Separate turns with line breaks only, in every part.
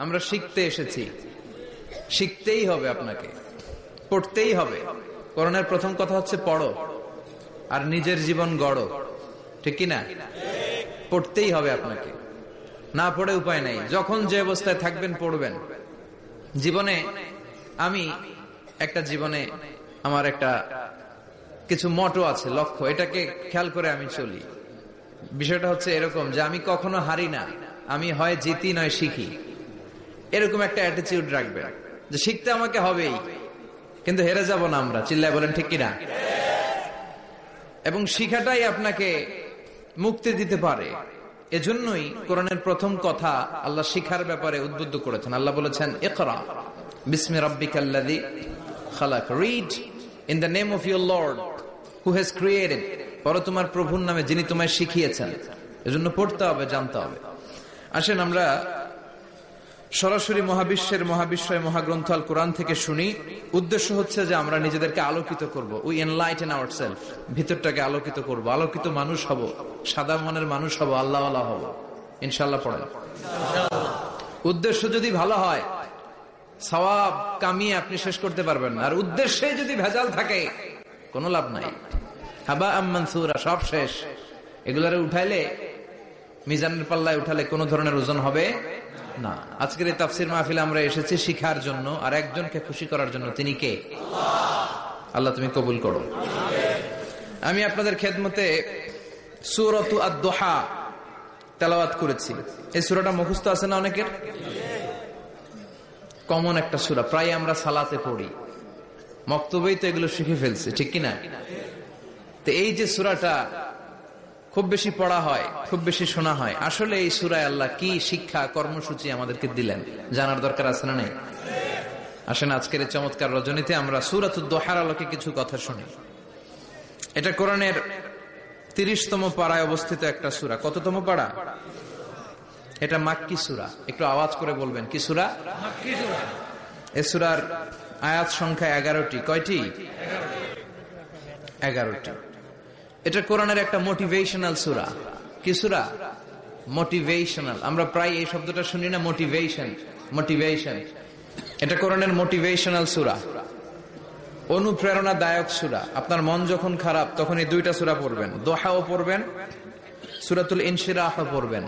আমরা শিখতে এসেছি, শিখতেই হবে, আপনাকে পড়তেই হবে। কোরআনের প্রথম কথা হচ্ছে পড়ো আর নিজের জীবন গড়ো, ঠিক কিনা? পড়তেই হবে আপনাকে, না পড়ে উপায় নাই। যখন যে অবস্থায় থাকবেন পড়বেন। জীবনে আমি আমার একটা কিছু মটো আছে, লক্ষ্য, এটাকে খেয়াল করে আমি চলি। বিষয়টা হচ্ছে এরকম যে আমি কখনো হারি না, আমি হয় জিতি নয় শিখি, এরকম একটা অ্যাটিটিউড রাখবেন যে শিখতে আমাকে হবেই, কিন্তু হেরে যাব না আমরা। চিল্লায় বলেন ঠিক কিনা? এবং শিখাটাই আপনাকে মুক্তি দিতে পারে। এজন্যই কোরআনের প্রথম কথা আল্লাহ শিখার ব্যাপারে উদ্বুদ্ধ করেছেন। আল্লাহ বলেছেন, ইকরা বিসমি রাব্বিকাল্লাযী খালাক, read in the name of your lord who has created, পড়ো তোমার প্রভুর নামে যিনি তোমায় শিখিয়েছেন। এজন্য পড়তে হবে, জানতে হবে। আসেন আমরা সরাসরি মহাবিশ্বয় মহাগ্রন্থ আল কোরআন থেকে শুনি। উদ্দেশ্য হচ্ছে যে আমরা নিজেদেরকে আলোকিত করব, উই এনলাইটেন আওয়ারসেলফ, ভিতরটাকে আলোকিত করব, আলোকিত মানুষ হব, সাদা মনের মানুষ হব, আল্লাহওয়ালা হব ইনশাআল্লাহ। পড়েন। উদ্দেশ্য যদি ভালো হয় সওয়াব কামিয়ে আপনি শেষ করতে পারবেন, আর উদ্দেশ্যে যদি ভেজাল থাকে কোনো লাভ নাই। হাবা মানসুরা, সব শেষ। এগুলারে উঠাইলে, মিজানের পাল্লায় উঠালে কোনো ধরনের ওজন হবে না। আজকের এই তাফসীর মাহফিলে আমরা এসেছি শিখার জন্য আর একজনকে খুশি করার জন্য। তিনি কে? আল্লাহ তুমি কবুল করো। আমি আপনাদের খেদমতে সূরাতু আদ-দুহা তেলাওয়াত করেছি। এই সূরাটা মুখস্থ আছে না অনেকের? কমন একটা সূরা, প্রায় আমরা সালাতে পড়ি, মক্তবেই তো এগুলো শিখে ফেলছি, ঠিক কিনা? তো এই যে সূরাটা খুব বেশি পড়া হয়, খুব বেশি শোনা হয়, আসলে এই সূরায় আল্লাহ কি শিক্ষা কর্মসূচি আমাদেরকে দিলেন জানার দরকার আছে না নাই? আসেন আজকের এই চমৎকার রজনীতে আমরা সূরাতুদ দুহার আলোকে কিছু কথা শুনি। এটা কোরআনের 30তম পারায় অবস্থিত একটা সূরা। কততম পারা? এটা মাক্কি সূরা। একটু আওয়াজ করে বলবেন, কি সূরা? মাক্কি সূরা। এই সূরার আয়াত সংখ্যা 11টি। কয়টি? 11টি। এটা কোরআনের একটা মোটিভেশনাল সূরা। কি সূরা? মোটিভেশনাল। আমরা প্রায় এই শব্দটা শুনি না, মোটিভেশন। এটা কোরআনের মোটিভেশনাল সূরা, অনুপ্রেরণাদায়ক সূরা। আপনার মন যখন খারাপ তখন এই দুইটা সূরা পড়বেন, দোহাও পড়বেন, সূরাতুল ইনশিরাহ পড়বেন।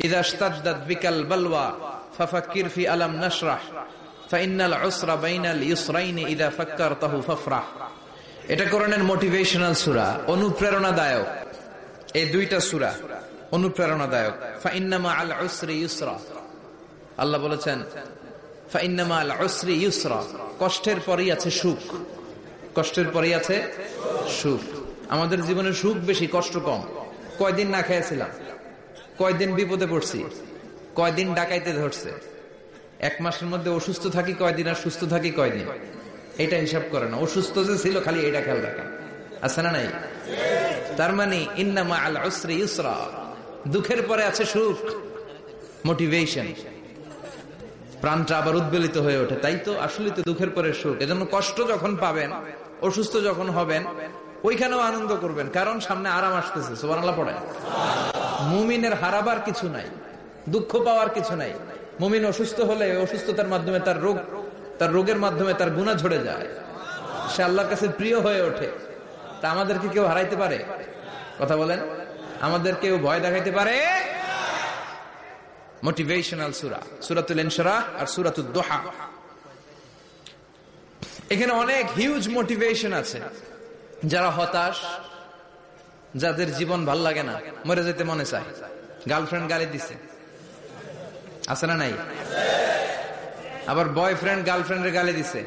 ইযা ইশতাদ্দাত বিকাল বালওয়া ফাফাক্কির ফি আলাম নাশরাহ ফাইন্নাল উসরা বাইনাল ইউসরাইনি ইযা ফাক্কারতাহু ফাফরাহ। এটা কোরআনের মোটিভেশনাল সূরা, অনুপ্রেরণাদায়ক। এই দুইটা সূরা অনুপ্রেরণাদায়ক। ফাইন্নামা আল উসরি ইউসরা, আল্লাহ বলেছেন ফাইন্নামা আল উসরি ইউসরা, কষ্টের পরেই আছে সুখ, কষ্টের পরেই আছে সুখ। আমাদের জীবনে সুখ বেশি, কষ্ট কম। কয়দিন না খেয়েছিলাম, কয়দিন বিপদে পড়ছি, কয়দিন ডাকাইতে ধরছে, এক মাসের মধ্যে অসুস্থ থাকি কয়দিন আর সুস্থ থাকি কয়দিন, এটা হিসাব করে না। অসুস্থ যে ছিল খালি এটা খেয়াল রাখেন, আছে না নাই? তার মানে ইন্নামা আল উসরি ইউসরা, দুঃখের পরে আছে সুখ, মোটিভেশন। প্রাণটা আবার উদ্বেলিত হয়ে ওঠে, তাই তো আসলে তো দুঃখের পরে সুখ। এজন্য কষ্ট যখন পাবেন, অসুস্থ যখন হবেন, ওইখানেও আনন্দ করবেন, কারণ সামনে আরাম আসতেছে। সুবহানাল্লাহ পড়েন। মুমিনের হারাবার কিছু নাই, দুঃখ পাওয়ার কিছু নাই। মুমিন অসুস্থ হলে অসুস্থতার মাধ্যমে তার রোগের মাধ্যমে তার গুনাহ ঝরে যায়, সে আল্লাহর কাছে প্রিয় হয়ে ওঠে। তা আমাদেরকে কেউ হারাইতে পারে? কথা বলেন, আমাদের কেউ ভয় দেখাইতে পারে? মোটিভেশনাল সূরা, সূরাতুল ইনশিরাহ আর সূরাতুদ দুহা। এখানে অনেক হিউজ মোটিভেশন আছে। যারা হতাশ, যাদের জীবন ভাল লাগে না, মরে যেতে মনে চায়, গার্লফ্রেন্ড গালি দিছে, আছে না নাই? আবার বয়ফ্রেন্ড গার্লফ্রেন্ডের গালি দিছে,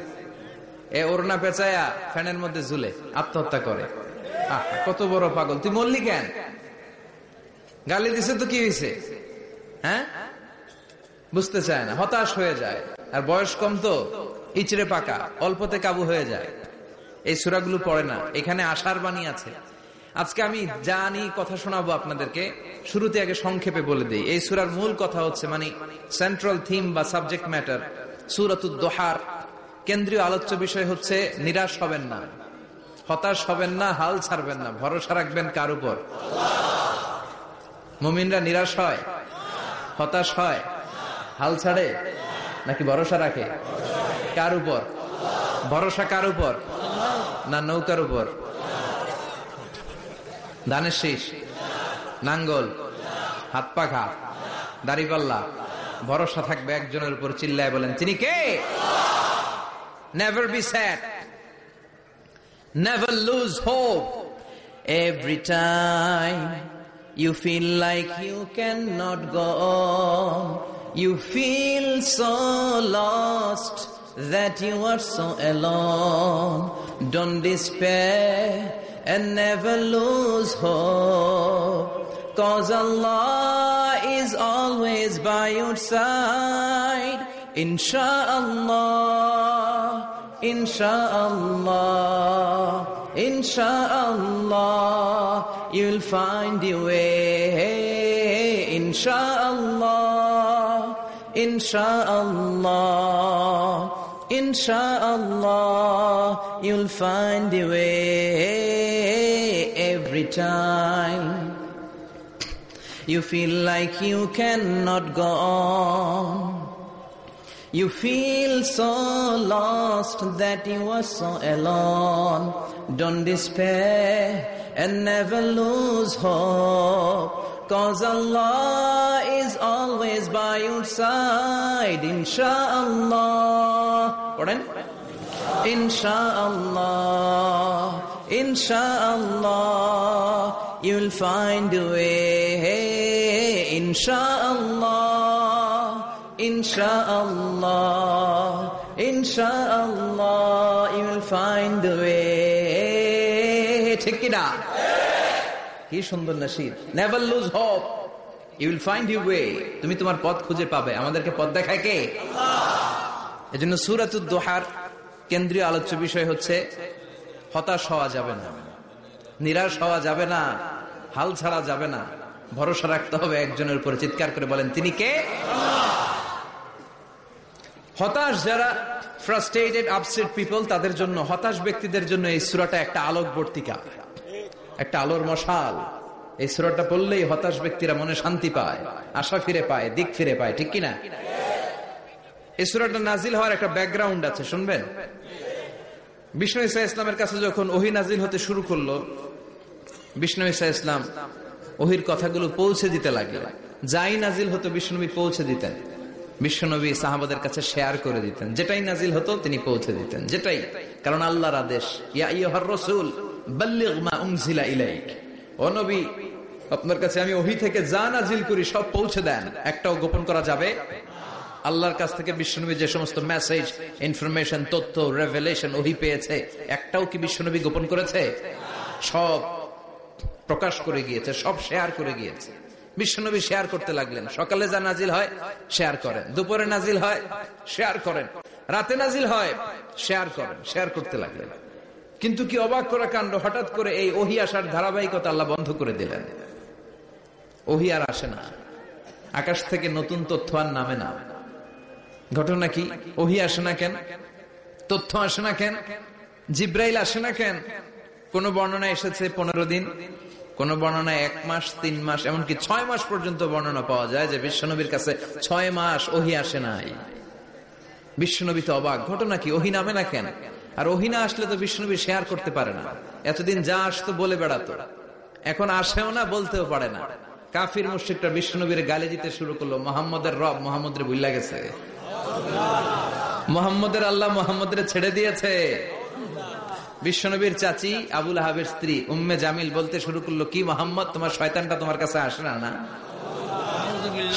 এ ওড়না পেঁচায়া ফ্যানের মধ্যে ঝুলে আত্মহত্যা করে। কত বড় পাগল, তুই মরলি কেন? গালি দিছে তো কি হয়েছে? হ্যাঁ, বুঝতে চায় না, হতাশ হয়ে যায়। আর বয়স কম তো ইচড়ে পাকা, অল্পতে কাবু হয়ে যায়। এই সূরাগুলো পড়ে না। এখানে আশার বাণী আছে। আজকে আমি জানি কথা শোনাবো আপনাদেরকে, শুরুতে আগে সংক্ষেপে বলে দিই। এই সূরার মূল কথা হচ্ছে, মানে সেন্ট্রাল থিম বা সাবজেক্ট ম্যাটার সূরাতুদ দুহার কেন্দ্রীয় আলোচ্য বিষয় হচ্ছে নিরাশ হবেন না, হতাশ হবেন না, হাল ছাড়বেন না, ভরসা রাখবেন কার উপর? মুমিনরা নিরাশ হয়, হতাশ হয়, হাল ছাড়ে নাকি ভরসা রাখে? কার উপর ভরসা? কার উপর? না নৌকার উপর? ধানের শীষ, নাঙ্গল, হাত পাখা, দাড়িপাল্লা, ভরসা থাকবে একজনের উপর। চিল্লায় বলেন তিনি কে? Never be sad, never lose hope. Every time you feel like you cannot go on, you feel so lost that you are so alone. Don't despair and never lose hope, 'cause Allah is always by your side. Insha'Allah, Insha'Allah, Insha'Allah, you'll find your way. Insha'Allah, Insha'Allah, Insha'Allah, you'll find your way. Every time you feel like you cannot go on, you feel so lost that you are so alone. Don't despair and never lose hope, 'cause Allah is always by your side. Insha'Allah, Insha'Allah, Insha'Allah, you'll find a way. Insha'Allah, Insha'Allah, Insha'Allah, you'll find a way. ঠিক কি না? কি সুন্দর nasheed. Never lose hope, you will find your way. তুমি তোমার পথ খুঁজে পাবে। আমাদেরকে পথ দেখায় কে? আল্লাহ। এজন্য সূরাতুদ দুহার কেন্দ্রীয় আলোচ্য বিষয় হচ্ছে হতাশ হওয়া যাবে না, নিরাশ হওয়া যাবে না, হাল ছাড়া যাবে না, ভরসা রাখতে হবে একজনের উপর। চিৎকার করে বলেন তিনি কে? হতাশ যারা, ফ্রাস্ট্রেটেড আপসেট পিপল, তাদের জন্য, হতাশ ব্যক্তিদের জন্য এই সূরাটা একটা আলোকবর্তিকা, একটা আলোর মশাল। এই সূরাটা পড়লেই হতাশ ব্যক্তিরা মনে শান্তি পায়, আশা ফিরে পায়, দিক ফিরে পায়। ঠিক কিনা? এই সূরাটা নাজিল হওয়ার একটা ব্যাকগ্রাউন্ড আছে, শুনবেন। বিষ্ণু ঈসা ইসলামের কাছে যখন ওহী নাজিল হতে শুরু করলো, বিষ্ণু ঈসা ইসলাম ওহীর কথাগুলো পৌঁছে দিতে লাগলেন। যাই নাজিল হতো বিষ্ণুনবী পৌঁছে দিতেন। বিশ্বনবী সাহাবাদের কাছে শেয়ার করে দিতেন, যেটাই নাজিল হতো তিনি পৌঁছে দিতেন, যেটাই। কারণ আল্লাহর আদেশ, ইয়া আইয়ুহার রাসূল বাল্লিগ মা উনজিলা ইলাইক, ও নবী আপনার কাছে আমি ওহী থেকে যা নাজিল করি সব পৌঁছে দেন, একটাও গোপন করা যাবে। আল্লাহর কাছ থেকে বিশ্বনবী যে সমস্ত মেসেজ, ইনফরমেশন, তথ্য, রেভেলেশন ওহী পেয়েছে, একটাও কি বিশ্বনবী গোপন করেছে? সব প্রকাশ করে গিয়েছে, সব শেয়ার করে গিয়েছে। বিশ্বনবী শেয়ার করতে লাগলেন। সকালে যা নাজিল হয় শেয়ার করেন, দুপুরে নাজিল হয় শেয়ার করেন, রাতে নাজিল হয় শেয়ার করেন, শেয়ার করতে লাগলেন। কিন্তু কি অবাক করা কাণ্ড, হঠাৎ করে এই ওহী আসার ধারাবাহিকতা আল্লাহ বন্ধ করে দিলেন। ওহী আর আসে না, আকাশ থেকে নতুন তথ্য আর নামে না। ঘটনা কি? ওহী আসে না কেন? তথ্য আসে না কেন? জিব্রাইল আসে না কেন? কোন বর্ণনায় এসেছে 15 দিন, কোন বর্ণনায় 1 মাস, 3 মাস, এমনকি 6 মাস পর্যন্ত বর্ণনা পাওয়া যায় যে বিশ্বনবীর কাছে 6 মাস ওহী আসে নাই। বিশ্বনবী তো অবাক, ঘটনা কি? ওহী নামে না কেন? আর ওহী না আসলে তো বিশ্বনবী শেয়ার করতে পারে না। এতদিন যা আসতো বলে বেড়াতো, এখন আসেও না, বলতেও পারে না। কাফির মুশরিকরা বিশ্বনবীর গালি দিতে শুরু করলো, মুহাম্মদের রব মুহাম্মদের ভুইলা গেছে, মুহাম্মদের আল্লাহ মুহাম্মদের ছেড়ে দিয়েছে। বিশ্বনবীর চাচি আবু লাহাবের স্ত্রী উম্মে জামিল বলতে শুরু করলো, কি মুহাম্মদ, তোমার শয়তানটা তোমার কাছে আসে না? না,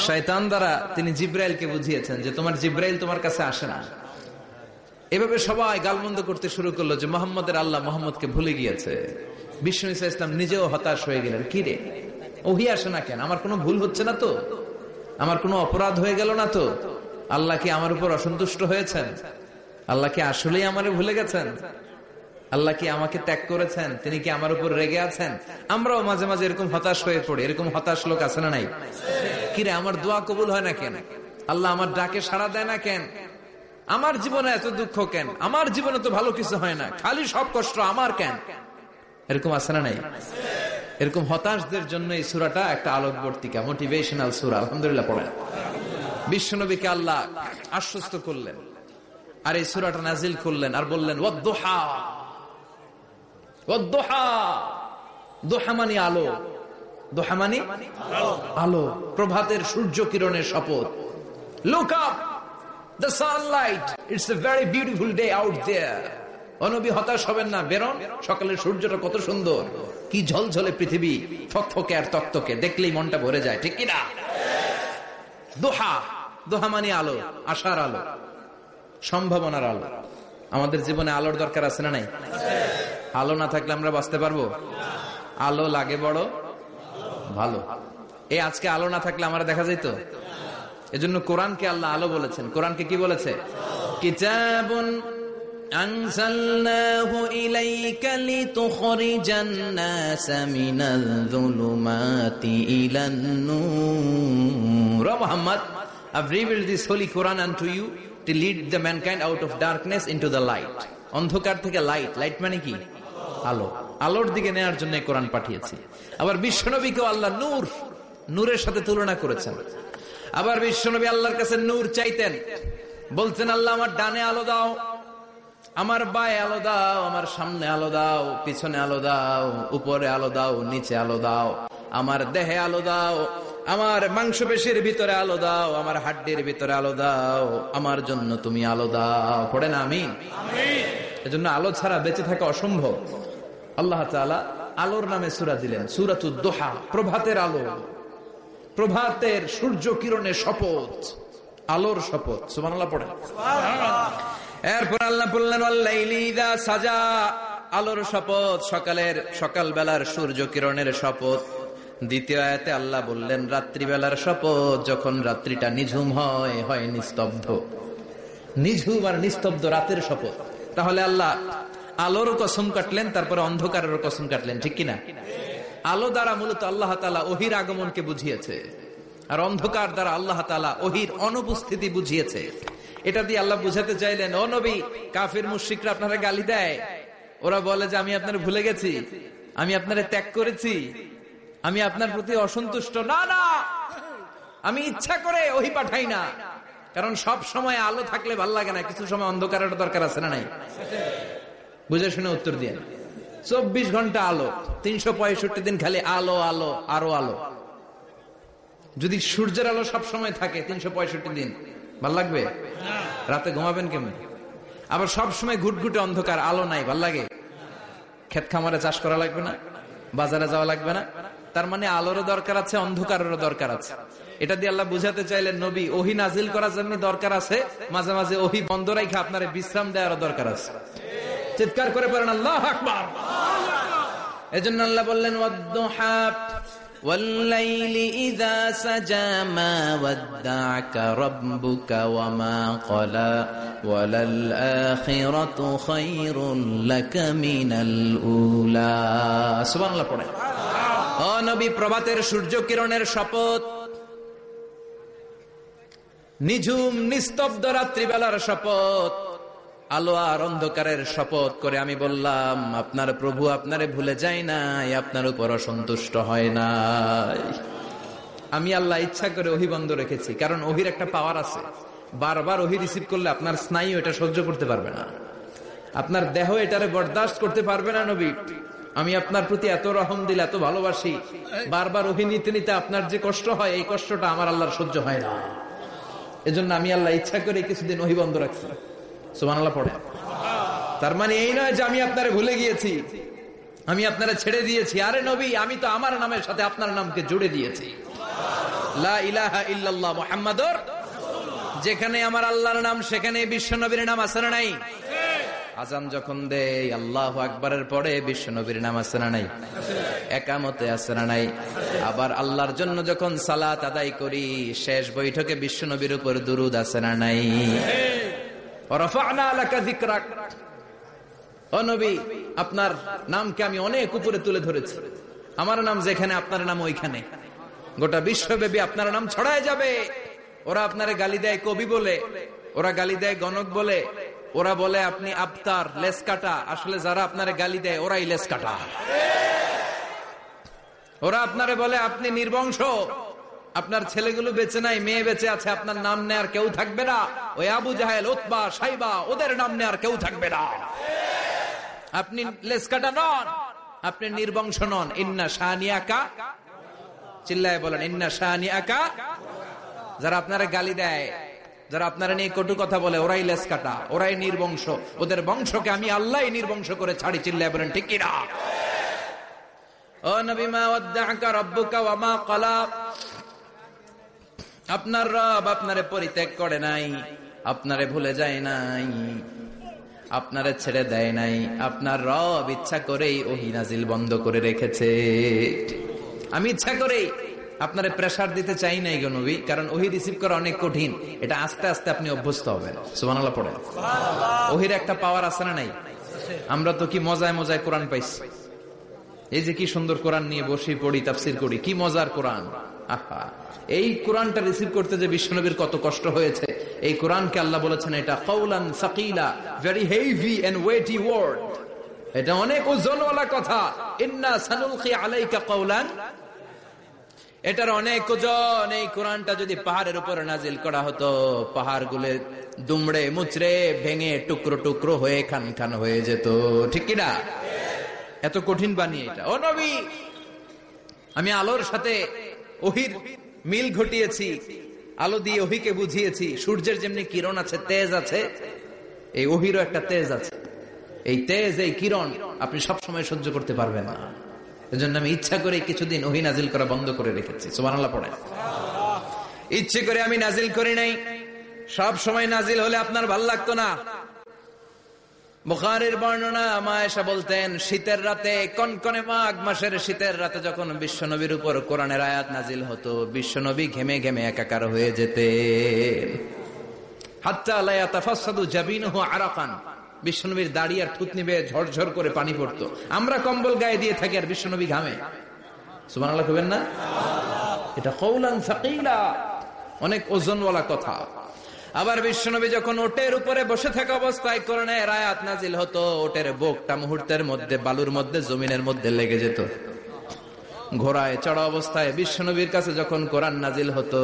শয়তান দ্বারা তিনি জিব্রাইলকে বুঝিয়েছেন যে তোমার জিব্রাইল তোমার কাছে আসে না। এভাবে সবাই গালমন্দ করতে শুরু করলো যে মুহাম্মদের আল্লাহ মুহাম্মদকে ভুলে গিয়েছে। বিষ্ণু ঈসা ইসলাম নিজেও হতাশ হয়ে গেলেন। কি রে, ওহী আসে না কেন? আমার কোনো ভুল হচ্ছে না তো? আমার কোনো অপরাধ হয়ে গেল না তো? আল্লাহ কি আমার উপর অসন্তুষ্ট হয়েছেন? আল্লাহ কি আসলেই আমারে ভুলে গেছেন? আল্লাহ কি আমাকে ত্যাগ করেছেন? তিনি কি আমার উপর রেগে আছেন? আমরাও মাঝে মাঝে এরকম হতাশ হয়ে পড়ি। এরকম হতাশ লোক আছে না নাই? কিরে, আমার দোয়া কবুল হয় না কেন? আল্লাহ আমার ডাকে সাড়া দেয় না কেন? আমার জীবনে এত দুঃখ কেন? আমার জীবনে তো ভালো কিছু হয় না, খালি সব কষ্ট আমার কেন? এরকম আছে না নাই? এরকম হতাশদের জন্য এই সূরাটা একটা আলোকবর্তিকা, মোটিভেশনাল সূরা। আলহামদুলিল্লাহ পড়েন। বিশ্বনবীকে আল্লাহ আশ্বস্ত করলেন, আর এই সূরাটা নাজিল করলেন, আর বললেন ওয়াদ-দুহা, ওয়াদ-দুহা, দুহা মানে আলো, দুহা মানে আলো, প্রভাতের সূর্য কিরণের শপথ। Look up, the sunlight, it's a very beautiful day out there. ও নবী হতাশ হবেন না, বেরোন, সকালের সূর্যটা কত সুন্দর, কি ঝলঝলে পৃথিবী, ফকফকে আর তকতকে, দেখলেই মনটা ভরে যায়, ঠিক কিনা? দোহা, দোহা মানে আলো, আশার আলো, সম্ভাবনার আলো। আমাদের জীবনে আলোর দরকার আছে না নাই? আলো না থাকলে আমরা বাঁচতে পারবো? আলো লাগে বড় ভালো। এই আজকে আলো না থাকলে আমরা দেখা যেত। এজন্য কোরআনকে আল্লাহ আলো বলেছেন। কোরআনকে কি বলেছে? কিতাবুন আনজালনাহু ইলাইকা লিতুখরিজান নাসা মিনাল যুলুমাতি ইলান নূর। Muhammad, I've revealed this holy Quran unto you to lead the mankind out of darkness into the light. অন্ধকার থেকে লাইট, লাইট মানে কি? আলো, আলোর দিকে নেওয়ার জন্য কোরআন পাঠিয়েছি। আবার বিশ্বনবীকেও আল্লাহ নূর, নূরের সাথে তুলনা করেছেন। আবার বিশ্বনবী আল্লাহর কাছে নূর চাইতেন, বলতেন আল্লাহ আমার ডানে আলো দাও, আমার বায়ে আলো দাও, আমার সামনে আলো দাও, পিছনে আলো দাও, উপরে আলো দাও, নিচে আলো দাও, আমার দেহে আলো দাও, আমার মাংসপেশির ভিতরে আলো দাও, আমার হাড্ডির ভিতরে আলো দাও, আমার জন্য তুমি আলো দাও। পড়ে না আমিন? এজন্য আলো ছাড়া বেঁচে থাকা অসম্ভব। আল্লাহ তাআলা আলোর নামে সূরা দিলেন, সূরাতুদ দুহা, প্রভাতের আলো, প্রভাতের সূর্য কিরণের শপথ, আলোর শপথ। সুবহানাল্লাহ পড়েন। এরপর আল্লাহ বললেন ওয়াল-লাইলি ইযা সাজা, আলোর শপথ, সকালের, সকাল বেলার সূর্য কিরণের শপথ। দ্বিতীয় আয়াতে আল্লাহ বললেন রাত্রিবেলার শপথ, যখন রাত্রিটা নিঝুম হয়, হয় নিস্তব্ধ, নিঝুম আর নিস্তব্ধ রাতের শপথ। তাহলে আল্লাহ আলোর কসম কাটলেন, তারপরে অন্ধকারের কসম কাটলেন, ঠিক কিনা? আলো দ্বারা মূলত আল্লাহ তাআলা ওহির আগমনকে বুঝিয়েছে, আর অন্ধকার দ্বারা আল্লাহ তাআলা ওহির অনুপস্থিতি বুঝিয়েছে। এটা দিয়ে আল্লাহ বুঝাতে চাইলেন, ও নবী, কাফির মুশরিকরা আপনারা গালি দেয়, ওরা বলে যে আমি আপনার ভুলে গেছি, আমি আপনারে ত্যাগ করেছি, আমি আপনার প্রতি অসন্তুষ্ট। না না, আমি ইচ্ছা করে ওহি পাঠাই না, কারণ সব সময় আলো থাকলে ভাল লাগে না, কিছু সময় অন্ধকারের দরকার আছে না নাই? বুঝে শুনে উত্তর দিয়ে। 24 ঘন্টা আলো, 365 দিন খালি আলো, আলো, আরো আলো। যদি সূর্যের আলো সব সময় থাকে 365 দিন, ভাল লাগবে? রাতে ঘুমাবেন কেমন? আবার সব সময় ঘুটঘুটে অন্ধকার, আলো নাই, ভাল লাগে? ক্ষেত খামারে চাষ করা লাগবে না, বাজারে যাওয়া লাগবে না। তার মানে আলোরও দরকার আছে, অন্ধকারেরও দরকার আছে। এটা দিয়ে আল্লাহ বুঝাতে চাইলেন, নবী, ওহি নাজিল করার জন্য দরকার আছে, মাঝে মাঝে ওহি বন্ধ রাখা আপনার বিশ্রাম দেওয়ারও দরকার আছে। চিৎকার করে পড়েন আল্লাহু আকবার। এজন্য আল্লাহ বললেন ওয়াদ-দুহা ওয়াল-লাইলি ইযা সাজা মা ওয়াদ্দা'কা রাব্বুকা ওয়া মা ক্বালা ওয়ালাল আখিরাতু খায়রুন লাকা মিনাল উলা। সুবহানাল্লাহ পড়েন। ও নবী, প্রভাতের সূর্য কিরণের শপথ, নিঝুম নিস্তব্ধ রাত্রিবেলার শপথ, আলো আর অন্ধকারের শপথ করে আমি বললাম, আপনার প্রভু আপনারে ভুলে যায় নাই, আপনার উপর অসন্তুষ্ট হয় নাই। আমি আল্লাহ ইচ্ছা করে ওহি বন্ধ রেখেছি, কারণ ওহির একটা পাওয়ার আছে, বারবার ওহি রিসিভ করলে আপনার স্নায়ু এটা সহ্য করতে পারবে না, আপনার দেহ এটারে বরদাস্ত করতে পারবে না। নবী, আমি আপনার প্রতি এত রহম দিল, এত ভালোবাসি, বারবার ওহি নিতে নিতে আপনার যে কষ্ট হয়, এই কষ্টটা আমার আল্লাহর সহ্য হয় না। এজন্য আমি আল্লাহ ইচ্ছা করে কিছুদিন ওহি বন্ধ রাখছি। সুবহানাল্লাহ পড়ে। তার মানে এই নয় যে আমি আপনারে ভুলে গিয়েছি, আমি আপনারে ছেড়ে দিয়েছি। আরে নবী, আমি তো আমার নামের সাথে আপনার নামকে জুড়ে দিয়েছি, লা ইলাহা ইল্লাল্লাহ মুহাম্মাদুর রাসূলুল্লাহ। যেখানে আমার আল্লাহর নাম, সেখানে বিশ্ব নবীর নাম আছে না নাই? আযান যখন দেই আল্লাহু আকবারের পরে বিশ্ব নবীর নাম আছে না নাই? একামতে আছে না নাই? আবার আল্লাহর জন্য যখন সালাত আদায় করি, শেষ বৈঠকে বিশ্ব নবীর উপর দুরূদ আছে না নাই? রাফা'না লাকা যিকরাক। ও নবী, আপনার নামকে আমি অনেক উপরে তুলে ধরেছি। আমার নাম যেখানে, আপনার নাম ওইখানে। গোটা বিশ্বব্যাপী আপনার নাম ছড়ায় যাবে। ওরা আপনারে গালি দেয় কবি বলে, ওরা গালি দেয় গণক বলে, ওরা বলে আপনি আবতার, লেস কাটা। আসলে যারা আপনারে গালি দেয় ওরাই লেস কাটা। ওরা আপনারে বলে আপনি নির্বংশ, আপনার ছেলেগুলো বেঁচে নাই, মেয়ে বেঁচে আছে, আপনার নাম নেয়ার কেউ থাকবে না। ওই আবু জাহেল, উতবা, সাইবা, ওদের নাম নেয়ার কেউ থাকবে না। আপনি লেসকাটা নন, আপনি নির্বংশ নন। ইন্না শানিয়াকা, চিল্লায় বলেন ইন্না শানিয়াকা। যারা আপনারা গালি দেয়, যারা আপনারা নিয়ে কটু কথা বলে, ওরাই লেস কাটা, ওরাই নির্বংশ। ওদের বংশকে আমি আল্লাহই নির্বংশ করে ছাড়ি। চিল্লায় বলেন ঠিক কিনা? ও নবী, মা ওয়াদ্দাআকা রাব্বুকা ওয়া মা ক্বালা। আপনার রব আপনারে পরিত্যাগ করে নাই, আপনারে ভুলে যায় নাই, আপনারে ছেড়ে দেয় নাই। আপনার রব ইচ্ছা করেই ওহী নাজিল বন্ধ করে রেখেছে। আমি ইচ্ছা করেই আপনারে প্রেসার দিতে চাই নাই গো নবী, কারণ ওহী রিসিভ করা অনেক কঠিন। এটা আস্তে আস্তে আপনি অভ্যস্ত হবেন। সুবহানাল্লাহ পড়েন। ওহীর একটা পাওয়ার আছে না নাই? আমরা তো কি মজায় মজায় কোরআন পাইছি। এই যে কি সুন্দর কোরআন নিয়ে বসি, পড়ি, তাফসীর করি, কি মজার কোরআন। আহা, এই কোরআনটা রিসিভ করতে যে বিশ্বনবীর কত কষ্ট হয়েছে। এই কোরআনকে আল্লাহ বলেছেন এটা কাউলান সাকিলা, very heavy and weighty word. এটা অনেক ওজনওয়ালা কথা। ইন্না সানুলকি আলাইকা কাউলান, এটার অনেক ওজন। এই কোরআনটা যদি পাহাড়ের উপর নাজিল করা হতো, পাহাড়গুলো দুমড়ে মুচড়ে ভেঙে টুকরো টুকরো হয়ে খান খান হয়ে যেত। ঠিক কিনা? এত কঠিন বানিয়ে এটা। ও নবী, আমি আলোর সাথে ওহীর মিল ঘটিয়েছি, আলো দিয়ে ওহীকে বুঝিয়েছি। সূর্যের যেমনি কিরণ আছে, তেজ আছে, এই ওহীরও একটা তেজ আছে। এই তেজ, এই কিরণ আপনি সবসময় সহ্য করতে পারবেন না। এজন্য আমি ইচ্ছা করে কিছুদিন ওহী নাজিল করা বন্ধ করে রেখেছি। সুবহানাল্লাহ পড়েন। ইচ্ছে করে আমি নাজিল করি নাই। সব সময় নাজিল হলে আপনার ভাল লাগতো না। বুখারীর বর্ণনা, মা আয়েশা বলতেন, শীতের রাতে, কনকনে মাঘ মাসের শীতের রাতে যখন বিশ্বনবীর উপর কোরআনের আয়াত নাজিল হতো, বিশ্বনবী ঘেমে ঘেমে একাকার হয়ে যেতেন। হাত্তা লা ইয়াতাফাসসাদু জাবিনুহু আরাকান, বিশ্বনবীর দাড়ি আর থুতনি বেয়ে ঝরঝর করে পানি পড়তো। আমরা কম্বল গায়ে দিয়ে থাকি আর বিশ্বনবী ঘামে। সুবহানাল্লাহ কইবেন না? এটা কওলান সাকিলা, অনেক ওজনওয়ালা কথা। আবার বিশ্বনবী যখন ওটের উপরে বসে থাকা অবস্থায় কোরআনের আয়াত নাজিল হতো, ওটের বুকটা মুহূর্তের মধ্যে বালুর মধ্যে, জমিনের মধ্যে লেগে যেত। ঘোড়ায় চড়া অবস্থায় বিশ্বনবীর কাছে যখন কোরআন নাজিল হতো,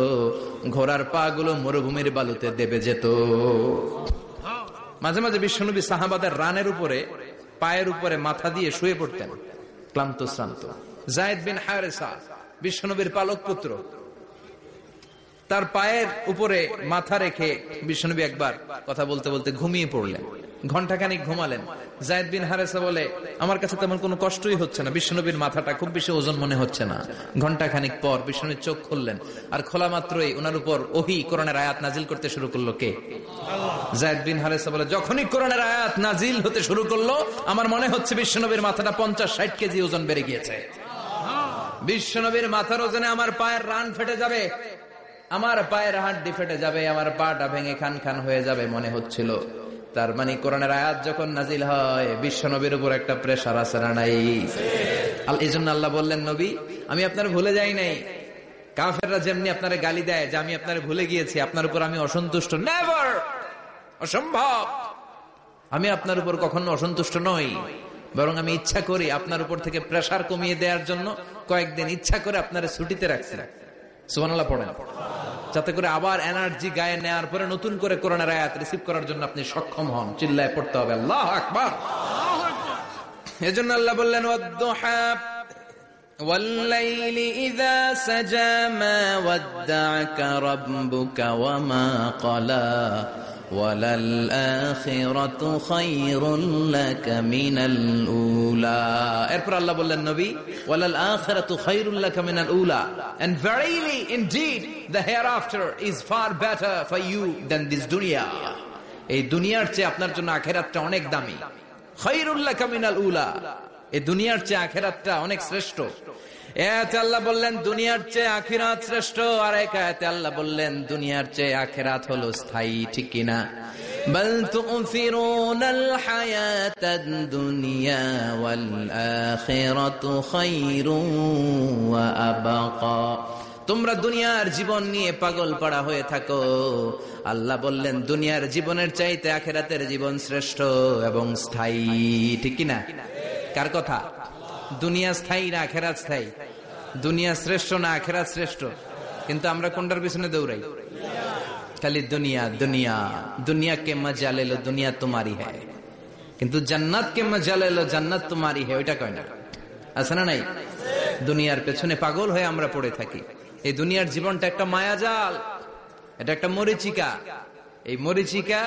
ঘোড়ার পা গুলো মরুভূমির বালুতে দেবে যেত। মাঝে মাঝে বিশ্বনবী সাহাবাদের রানের উপরে, পায়ের উপরে মাথা দিয়ে শুয়ে পড়তেন, ক্লান্ত শ্রান্ত। যায়েদ বিন হারেসা, বিশ্বনবীর পালক পুত্র, তার পায়ের উপরে মাথা রেখে বিশ্বনবী একবার কথা বলতে বলতে ঘুমিয়ে পড়লেন। ঘন্টাখানিক ঘুমালেন। যায়েদ বিন হারেসা বলে, আমার কাছে তেমন কোনো কষ্টই হচ্ছে না, বিশ্বনবীর মাথাটা খুব বেশি ওজন মনে হচ্ছে না। ঘন্টাখানিক পর বিশ্বনবীর চোখ খুললেন, আর খোলা মাত্রই ওনার উপর ওহী কোরআনের আয়াত নাজিল করতে শুরু করলো। কে? যায়েদ বিন হারেসা বলে, যখনই কোরআনের আয়াত নাজিল হতে শুরু করলো, আমার মনে হচ্ছে বিশ্বনবীর মাথাটা 50-60 কেজি ওজন বেড়ে গিয়েছে। বিশ্বনবীর মাথার ওজনে আমার পায়ের রান ফেটে যাবে, আমার পায়ের হাড্ডি ফেটে যাবে, আমার পাটা ভেঙে খান খান হয়ে যাবে মনে হচ্ছিল। তার মানে কোরআনের আয়াত যখন নাজিল হয়, বিশ্বনবীর উপর একটা প্রেসার আছে না নাই? এই জন্য আল্লাহ বললেন, নবী আমি আপনার ভুলে যাই নাই। কাফেররা যেমনি আপনারে গালি দেয় যে আমি আপনারে ভুলে গিয়েছি, আপনার উপর আমি অসন্তুষ্ট, নেভার, অসম্ভব। আমি আপনার উপর কখনো অসন্তুষ্ট নই, বরং আমি ইচ্ছা করি আপনার উপর থেকে প্রেসার কমিয়ে দেওয়ার জন্য কয়েকদিন ইচ্ছা করে আপনারে ছুটিতে রাখছি। সুবহানাল্লাহ পড়েন, যাতে করে আবার এনার্জি গায়ে নেওয়ার পরে নতুন করে কোরআনের আয়াত রিসিভ করার জন্য আপনি সক্ষম হন। চিল্লায় পড়তে হবে আল্লাহু আকবার। এজন্য আল্লাহ বললেন, ওয়াদ-দুহা ওয়াল-লাইলি ইযা সাজা মা ওয়াদ্দা'আকা রাব্বুকা ওয়া মা ক্বালা ওয়ালাল আখিরাতু খায়রুল লাকা মিনাল উলা। এরপর আল্লাহ বললেন, নবী ওয়ালাল আখিরাতু খায়রুল লাকা মিনাল উলা, and verily indeed the hereafter is far better for you than this dunya. এই দুনিয়ার চেয়ে আপনার জন্য আখিরাতটা অনেক দামি। খায়রুল লাকা মিনাল উলা, এই দুনিয়ার চেয়ে আখিরাতটা অনেক শ্রেষ্ঠ। এতে আল্লাহ বললেন দুনিয়ার চেয়ে আখিরাত শ্রেষ্ঠ, আর এক আয়াতে আল্লাহ বললেন দুনিয়ার চেয়ে আখিরাত হলো স্থায়ী। ঠিক কিনা? বাল তু'থিরুনাল হায়াতাদ দুনিয়া ওয়াল আখিরাতু খায়রুন ওয়া আবকা। তোমরা দুনিয়ার জীবন নিয়ে পাগল পাড়া হয়ে থাকো, আল্লাহ বললেন দুনিয়ার জীবনের চাইতে আখিরাতের জীবন শ্রেষ্ঠ এবং স্থায়ী। ঠিক কিনা? কার কথা? দুনিয়া স্থায়ী না আখিরাত স্থায়ী? দুনিয়া শ্রেষ্ঠ না আখিরাত শ্রেষ্ঠ? কিন্তু আমরা কোনটার পিছনে দৌড়াই? খালি দুনিয়া দুনিয়া। দুনিয়া কে মজা লে লো, দুনিয়া তোমারি হ্যায়, কিন্তু জান্নাত কে মজা লে লো, জান্নাত তোমারি হ্যায়, ওইটা কয় না। আছে না নাই? দুনিয়ার পেছনে পাগল হয়ে আমরা পড়ে থাকি। এই দুনিয়ার জীবনটা একটা মায়াজাল, এটা একটা মরিচিকা। এই মরিচিকা,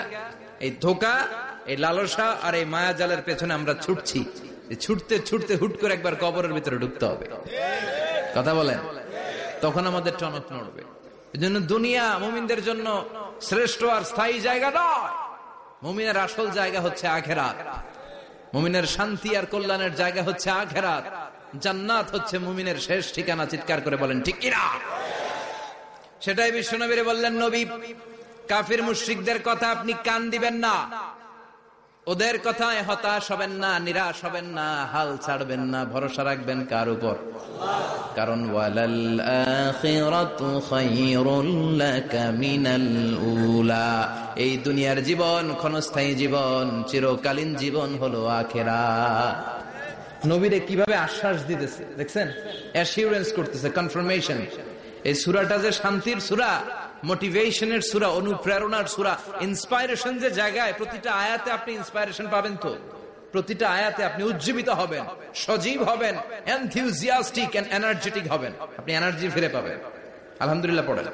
এই ধোঁকা, এই লালসা আর এই মায়াজালের পেছনে আমরা ছুটছি। ছুটতে ছুটতে হুট করে একবার কবরের ভিতরে ঢুকতে হবে। কথা বলেন, তখন আমাদের টনক নড়বে। এই জন্য দুনিয়া মুমিনদের জন্য শ্রেষ্ঠ আর স্থায়ী জায়গা নয়। মুমিনের আসল জায়গা হচ্ছে আখিরাত। মুমিনের শান্তি আর কল্যাণের জায়গা হচ্ছে আখিরাত। জান্নাত হচ্ছে মুমিনের শেষ ঠিকানা। চিৎকার করে বলেন ঠিক কিনা? সেটাই বিশ্বনবীরে বললেন, নবী কাফির মুশরিকদের কথা আপনি কান দিবেন না, ওদের কথায় হতাশ হবেন না, নিরাশ হবেন না, হাল ছাড়বেন না, ভরসা রাখবেন কার উপর? কারণ ওয়ালাল আখিরাতু খায়রুল লাকা মিনাল উলা, এই দুনিয়ার জীবন ক্ষণস্থায়ী জীবন, চিরকালীন জীবন হলো আখিরাত। নবীরে কিভাবে আশ্বাস দিতেছে দেখছেন, অ্যাসিউরেন্স করতেছে, কনফার্মেশন। এই সূরাটা যে শান্তির সূরা, মোটিভেশনের সূরা, অনুপ্রেরণার সূরা, ইন্সপাইরেশন যে জায়গায়, প্রতিটা আয়াতে আপনি ইন্সপাইরেশন পাবেন। তো প্রতিটা আয়াতে আপনি উজ্জীবিত হবেন, সজীব হবেন, এনথিউজিয়াস্টিক এন্ড এনার্জেটিক হবেন, আপনি এনার্জি ফিরে পাবেন। আলহামদুলিল্লাহ পড়েন।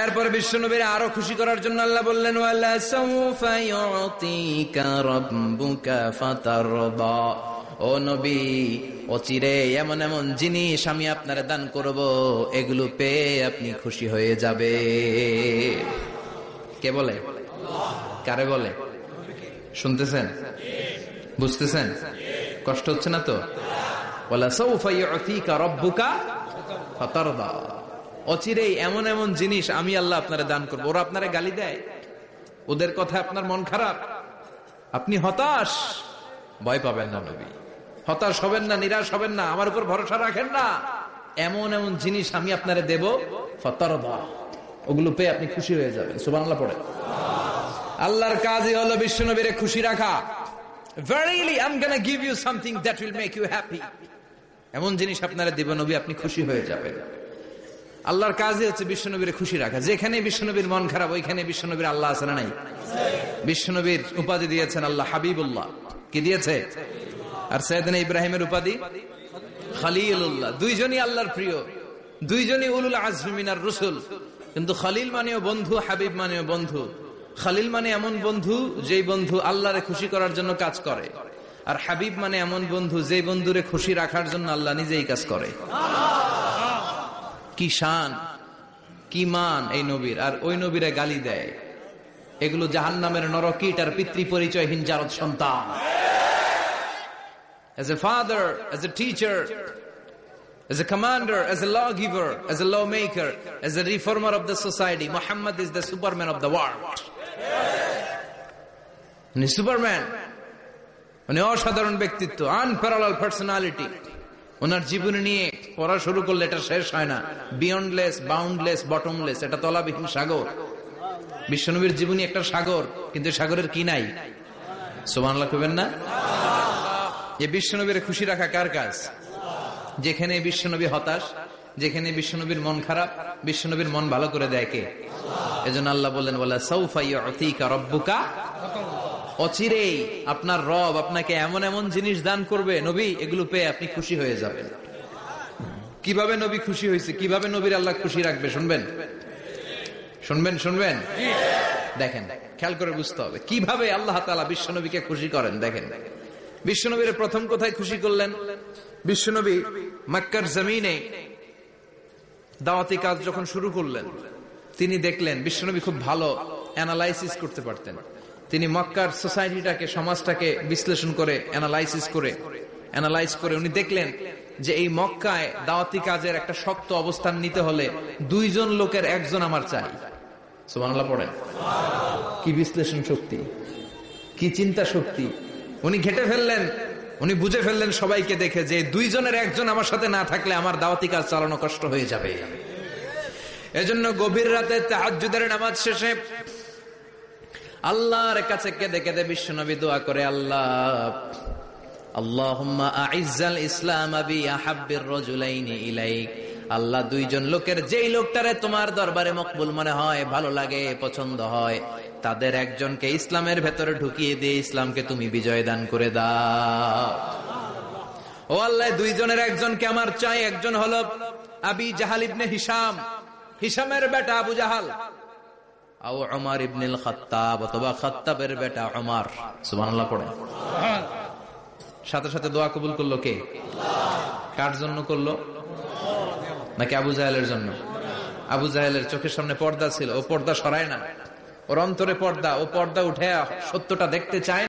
এরপরে বিশ্বনবীর আরো খুশি করার জন্য আল্লাহ বললেন, ওয়ালা সাউফা ইউতিকা রাব্বুকা ফাতারদা, ও নবী অচিরে এমন এমন জিনিস আমি আপনারে দান করব, এগুলো পেয়ে আপনি খুশি হয়ে যাবে। কে বলে? কারে বলে? শুনতেছেন? বুঝতেছেন? কষ্ট হচ্ছে না তো? ওয়ালা সাউফা ইউতিকা রাব্বুকা ফাতারদা, অচিরেই এমন এমন জিনিস আমি আল্লাহ আপনারে দান করবো। ওরা আপনারে গালি দেয়, ওদের কথা আপনার মন খারাপ, আপনি হতাশ, ভয় পাবেন না নবী, হতাশ হবেন না, নিরাশ হবেন না, আমার উপর ভরসা রাখেন না। এমন এমন জিনিস আমি আপনারে দেব, ফাতারদা, ওগুলো পেয়ে আপনি খুশি হয়ে যাবেন। সুবহানাল্লাহ পড়ে। আল্লাহর কাজই হলো বিশ্বনবীরে খুশি রাখা। Verily I'm gonna give you something that will make you happy, এমন জিনিস আপনারা দিব নবী, আপনি খুশি হয়ে যাবেন। আল্লাহর কাজই হচ্ছে বিশ্বনবীরে খুশি রাখা। যেখানে বিশ্বনবীর মন খারাপ, ওইখানে বিশ্বনবীর আল্লাহ আছে না নাই? বিশ্বনবীর উপাধি দিয়েছেন আল্লাহ হাবিবুল্লাহ। কি দিয়েছে? আর সাইয়েদনা ইব্রাহিমের উপাধি খলিলুল্লাহ। দুইজনই আল্লাহর প্রিয়, দুইজনই উলুল আজমি মিনার রাসূল। কিন্তু খলিল মানেও বন্ধু, হাবিব মানেও বন্ধু। খলিল মানে এমন বন্ধু যেই বন্ধু আল্লাহরে খুশি করার জন্য কাজ করে, আর হাবিব মানে এমন বন্ধু যেই বন্ধুরে খুশি রাখার জন্য আল্লাহ নিজেই কাজ করে। কি শান, কি মান এই নবীর! আর ওই নবীরে গালি দেয়। এগুলো জাহান্নামের নরকীট আর পিতৃ পরিচয়হীন জারদ সন্তান। As a father, as a teacher, as a commander, as a lawgiver, as a lawmaker, as a reformer of the society, Muhammad is the Superman of the world. উনি সুপারম্যান, উনি অসাধারণ ব্যক্তিত্ব, আনপ্যারালাল পার্সোনালিটি। ওনার জীবনী নিয়ে পড়া শুরু করলে এটা শেষ হয় না। বিয়ন্ডলেস, বাউন্ডলেস, বটমলেস, এটা তলাবিহীন সাগর। বিশ্বনবীর জীবনী একটা সাগর, কিন্তু সাগরের কি নাই? সুবহানাল্লাহ কইবেন না? এই বিশ্বনবীর খুশি রাখা কার কাজ? যেখানে বিশ্বনবী হতাশ, যেখানে বিশ্বনবীর মন খারাপ, বিশ্বনবীর মন ভালো করে দেয় কে? এজন্য আল্লাহ বললেন, ওয়ালা সাউফা ইউতিকা রাব্বুকা, অচিরেই আপনার রব আপনাকে এমন এমন জিনিস দান করবে নবী, এগুলো পেয়ে আপনি খুশি হয়ে যাবেন। কিভাবে নবী খুশি হয়েছে, কিভাবে নবীর আল্লাহ খুশি রাখবে শুনবেন? শুনবেন? শুনবেন? দেখেন, খেয়াল করে বুঝতে হবে কিভাবে আল্লাহ তাআলা বিশ্বনবীকে খুশি করেন। দেখেন, বিশ্বনবীর প্রথম কোথায় খুশি করলেন? বিশ্বনবী মক্কার জমিনে দাওয়াতি কাজ যখন শুরু করলেন, তিনি দেখলেন বিশ্বনবী খুব ভালো অ্যানালাইসিস করতে পারতেন। তিনি মক্কার সোসাইটিটাকে, সমাজটাকে বিশ্লেষণ করে অ্যানালাইজ করে উনি দেখলেন যে এই মক্কায় দাওয়াতি কাজের একটা শক্ত অবস্থান নিতে হলে দুইজন লোকের একজন আমার চাই। সুবহানাল্লাহ পড়েন। কি বিশ্লেষণ শক্তি, কি চিন্তা শক্তি! উনি ঘেটে ফেললেন, উনি বুঝে ফেললেন সবাইকে দেখে যে দুইজনের একজন আমার সাথে না থাকলে আমার দাওয়াতি কাজ চালানো কষ্ট হয়ে যাবে। এজন্য গভীর রাতে তাহাজ্জুদের নামাজ শেষে আল্লাহর কাছে কেঁদে কেঁদে বিশ্বনবী দোয়া করে, আল্লাহুম্মা আইজ্জাল ইসলাম বি আহাব্বির রাজুলাইনি ইলাইক, আল্লাহ দুইজন লোকের যেই লোকটারে তোমার দরবারে মকবুল মনে হয়, ভালো লাগে, পছন্দ হয়, তাদের একজনকে ইসলামের ভেতরে ঢুকিয়ে দিয়ে ইসলামকে তুমি বিজয় দান করে দাও। ও আল্লাহ, দুইজনের একজনকে আমার চাই। একজন হলো আবি জাহাল ইবনে হিশাম, হিশামের বেটা আবু জাহাল, আও উমর ইবনুল খাত্তাব, অথবা খাত্তাবের বেটা উমর। সুবহানাল্লাহ পড়ে। সাথে সাথে দোয়া কবুল করলো কে? কার জন্য করলো? নাকি আবু জাহেলের জন্য? আবু জাহেলের চোখের সামনে পর্দা ছিল, ও পর্দা সরায় না, ওর অন্তরে পর্দা, ও পর্দা উঠে সত্যটা দেখতে চায়।